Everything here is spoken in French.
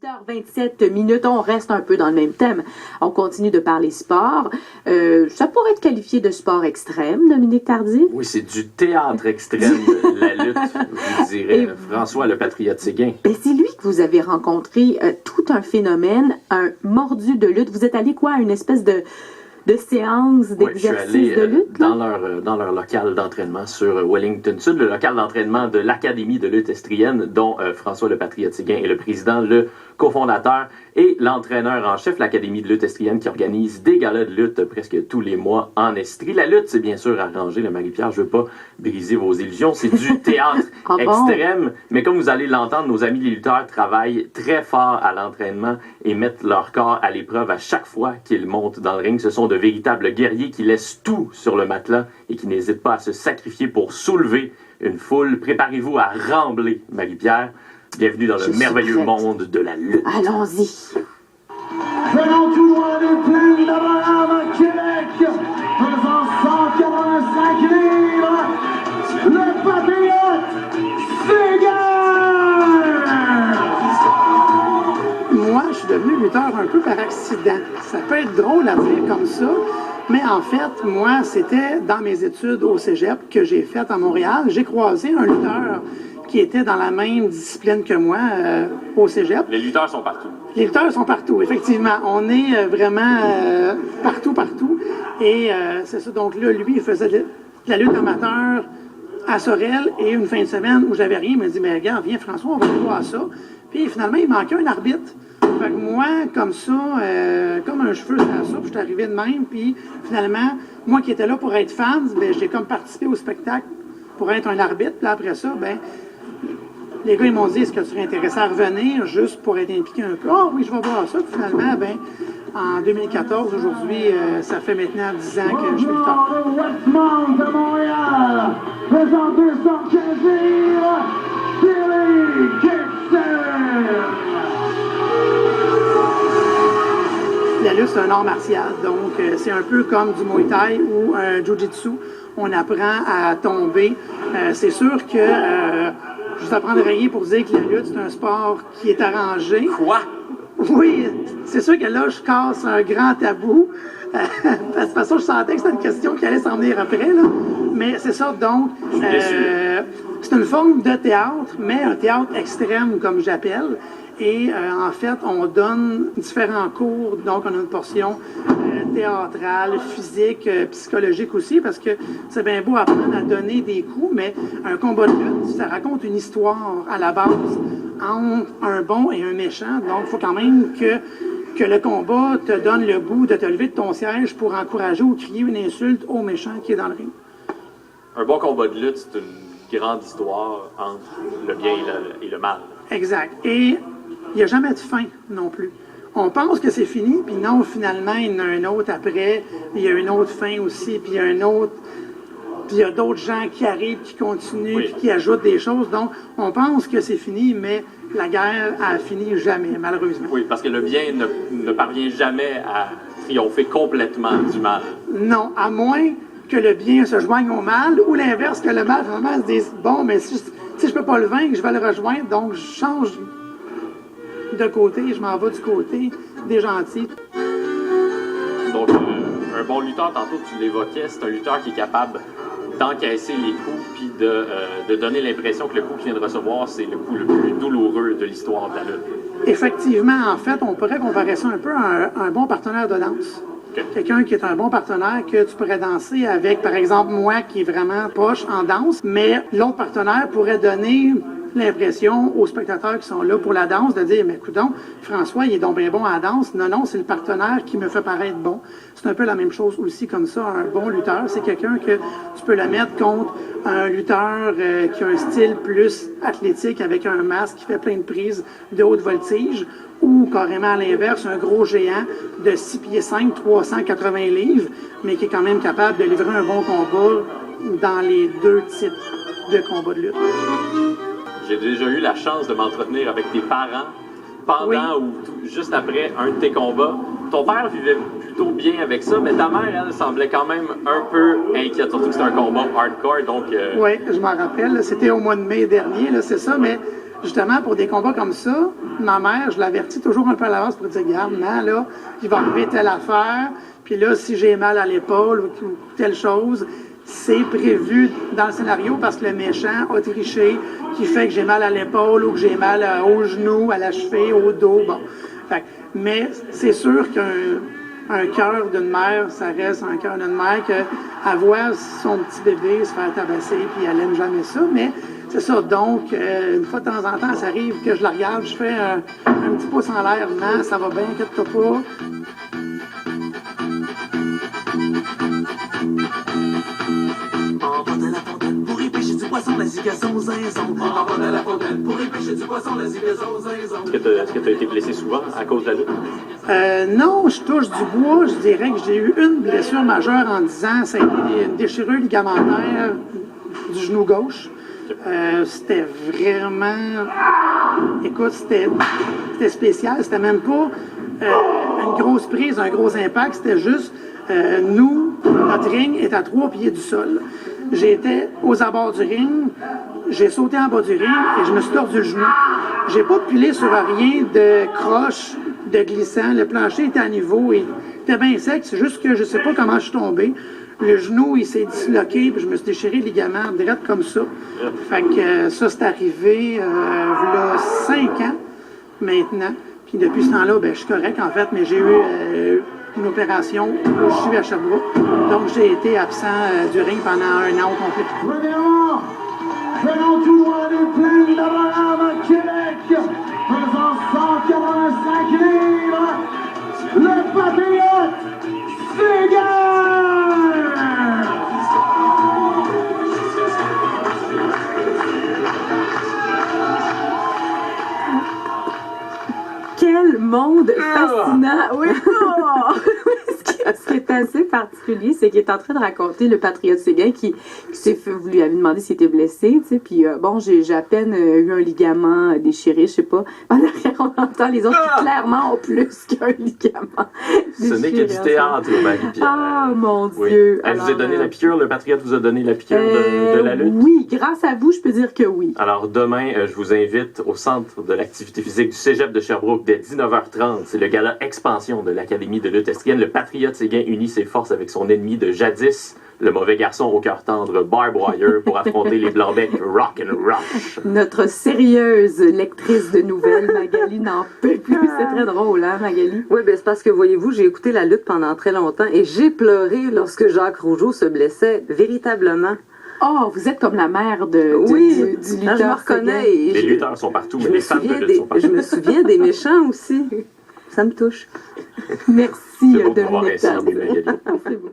8h27, on reste un peu dans le même thème. On continue de parler sport. Ça pourrait être qualifié de sport extrême, Dominique Tardy? Oui, c'est du théâtre extrême, la lutte, vous direz. François le Patriote Séguin. Ben, c'est lui que vous avez rencontré tout un phénomène, un mordu de lutte. Vous êtes allé quoi, à une espèce de séance d'exercice de lutte? Dans leur local d'entraînement sur Wellington Sud, le local d'entraînement de l'Académie de lutte estrienne, dont François le Patriote Séguin est le président, le cofondateur et l'entraîneur en chef, l'Académie de lutte estrienne qui organise des galas de lutte presque tous les mois en Estrie. La lutte, c'est bien sûr arrangé, le Marie-Pierre, je veux pas briser vos illusions, c'est du théâtre extrême, mais comme vous allez l'entendre, nos amis les lutteurs travaillent très fort à l'entraînement et mettent leur corps à l'épreuve à chaque fois qu'ils montent dans le ring. Ce sont de véritables guerriers qui laissent tout sur le matelas et qui n'hésitent pas à se sacrifier pour soulever une foule. Préparez-vous à rembler, Marie-Pierre. Bienvenue dans le merveilleux monde de la lutte. Allons-y. Venant tout droit des plumes d'Abraham à Québec, pesant 185 livres, le Patriote Séguin! Moi, je suis devenu lutteur un peu par accident. Ça peut être drôle à dire comme ça, mais en fait, moi, c'était dans mes études au cégep que j'ai faites à Montréal. J'ai croisé un lutteur qui était dans la même discipline que moi au cégep. Les lutteurs sont partout. Les lutteurs sont partout, effectivement. On est vraiment partout. Et c'est ça. Donc là, lui, il faisait de la lutte amateur à Sorel et une fin de semaine où j'avais rien. Il m'a dit, mais regarde, viens François, on va voir ça. Puis finalement, il manquait un arbitre. Fait que moi, comme ça, comme un cheveu sur la soupe, je suis arrivé de même. Puis finalement, moi qui étais là pour être fan, ben, j'ai comme participé au spectacle pour être un arbitre. Puis après ça, ben les gars, ils m'ont dit, est-ce que tu serais intéressé à revenir juste pour être impliqué un peu? Ah oui, je vais voir ça. Puis finalement, ben, en 2014, aujourd'hui, ça fait maintenant 10 ans que je fais le temps. Westmount de Montréal, pesant 215 livres, Billy Gibson! La lutte, c'est un art martial, donc c'est un peu comme du Muay Thai ou un Jiu-Jitsu. On apprend à tomber. C'est sûr que je vous apprendrai rien pour dire que la lutte, c'est un sport qui est arrangé. Quoi? Oui, c'est sûr que là, je casse un grand tabou. Parce que de toute façon, je sentais que c'était une question qui allait s'en venir après. Là. Mais c'est ça, donc, c'est une forme de théâtre, mais un théâtre extrême, comme j'appelle. Et en fait, on donne différents cours, donc on a une portion théâtrale, physique, psychologique aussi, parce que c'est bien beau apprendre à donner des coups, mais un combat de lutte, ça raconte une histoire à la base entre un bon et un méchant. Donc, il faut quand même que le combat te donne le goût de te lever de ton siège pour encourager ou crier une insulte au méchant qui est dans le ring. Un bon combat de lutte, c'est une grande histoire entre le bien et le mal. Exact. Et il n'y a jamais de fin non plus. On pense que c'est fini, puis non, finalement, il y en a un autre après, il y a une autre fin aussi, puis il y a un autre, puis il y a d'autres gens qui arrivent, qui continuent, puis qui ajoutent des choses. Donc, on pense que c'est fini, mais la guerre a fini jamais, malheureusement. Oui, parce que le bien ne parvient jamais à triompher complètement du mal. Non, à moins que le bien se joigne au mal, ou l'inverse, que le mal, vraiment, se dise, bon, mais si je peux pas le vaincre, je vais le rejoindre, donc je change de côté, je m'en vais du côté des gentils. Donc, un bon lutteur, tantôt tu l'évoquais, c'est un lutteur qui est capable d'encaisser les coups puis de donner l'impression que le coup qu'il vient de recevoir, c'est le coup le plus douloureux de l'histoire de la lutte. Effectivement, en fait, on pourrait comparer ça un peu à un bon partenaire de danse. Okay. Quelqu'un qui est un bon partenaire que tu pourrais danser avec, par exemple, moi qui est vraiment poche en danse, mais l'autre partenaire pourrait donner l'impression aux spectateurs qui sont là pour la danse de dire, mais coudonc, François, il est donc bien bon à la danse. Non, c'est le partenaire qui me fait paraître bon. C'est un peu la même chose aussi comme ça. Un bon lutteur, c'est quelqu'un que tu peux le mettre contre un lutteur qui a un style plus athlétique avec un masque qui fait plein de prises de haute voltige, ou carrément à l'inverse, un gros géant de 6 pieds 5, 380 livres, mais qui est quand même capable de livrer un bon combat dans les deux types de combats de lutte. J'ai déjà eu la chance de m'entretenir avec tes parents pendant ou juste après un de tes combats. Ton père vivait plutôt bien avec ça, mais ta mère, elle, semblait quand même un peu inquiète, surtout que c'était un combat hardcore, donc... Oui, je m'en rappelle. C'était au mois de mai dernier, là, c'est ça, mais justement, pour des combats comme ça, ma mère, je l'avertis toujours un peu à l'avance pour dire, regarde, non, là, il va arriver telle affaire, puis là, si j'ai mal à l'épaule ou telle chose, c'est prévu dans le scénario parce que le méchant a triché, qui fait que j'ai mal à l'épaule ou que j'ai mal au genou, à la cheville, au dos, bon. Fait, mais c'est sûr qu'un cœur d'une mère, ça reste un cœur d'une mère qu'elle voit son petit bébé se faire tabasser, puis elle aime jamais ça, mais c'est ça. Donc, une fois de temps en temps, ça arrive que je la regarde, je fais un petit pouce en l'air, non, ça va bien, inquiète-toi pas. On va à la fontaine pour y pêcher du poisson, la zigazon, zinzon. On va à la fontaine pour y pêcher du poisson, la zigazon, zinzon. Est-ce que tu as été blessé souvent à cause de la lutte? Non, je touche du bois. Je dirais que j'ai eu une blessure majeure en 10 ans. Ça a été une déchirure ligamentaire du genou gauche. C'était vraiment... Écoute, c'était spécial. C'était même pas une grosse prise, un gros impact. C'était juste... nous, notre ring est à 3 pieds du sol. J'étais aux abords du ring, j'ai sauté en bas du ring et je me suis tordu le genou. J'ai pas pilé sur rien de croche, de glissant. Le plancher était à niveau et était bien sec. C'est juste que je sais pas comment je suis tombé. Le genou, il s'est disloqué puis je me suis déchiré le ligament direct comme ça. Fait que ça, c'est arrivé il y a 5 ans maintenant. Puis depuis ce temps-là, ben, je suis correct en fait, mais j'ai eu... une opération où je suis à Sherbrooke. Donc, j'ai été absent du ring pendant 1 an au complet. Premièrement, venant tout droit des plaines d'Abraham à Québec, pesant 185 livres, le Patriote Séguin! Quel monde fascinant! Oui! Oh! Ce qui est assez particulier, c'est qu'il est en train de raconter le Patriote Séguin qui s'est fait, vous lui avez demandé s'il était blessé, tu sais, puis bon, j'ai à peine eu un ligament déchiré, je sais pas. En arrière, on entend les autres qui clairement ont plus qu'un ligament déchiré. Ce n'est que du théâtre, Marie-Pierre. Ah, mon oui. Dieu! Elle vous a donné la piqûre, le Patriote vous a donné la piqûre de la lutte? Oui, grâce à vous, je peux dire que oui. Alors, demain, je vous invite au Centre de l'activité physique du Cégep de Sherbrooke dès 19h30. C'est le gala expansion de l'Académie de lutte estrienne. Le Patriote Séguin unit ses forces avec son ennemi de jadis, le mauvais garçon au cœur tendre Barb Wire, pour affronter les Blancs-Becs Rock and Rush. Notre sérieuse lectrice de nouvelles, Magali, n'en peut plus. C'est très drôle, hein, Magali? Oui, ben c'est parce que, voyez-vous, j'ai écouté la lutte pendant très longtemps et j'ai pleuré lorsque Jacques Rougeau se blessait, véritablement. Oh, vous êtes comme la mère du lutteur. Je me reconnais. Les lutteurs sont partout, mais les fans de lutte sont partout. Je me souviens des méchants aussi. Ça me touche. Merci de Dominique. Magali. C'est beau.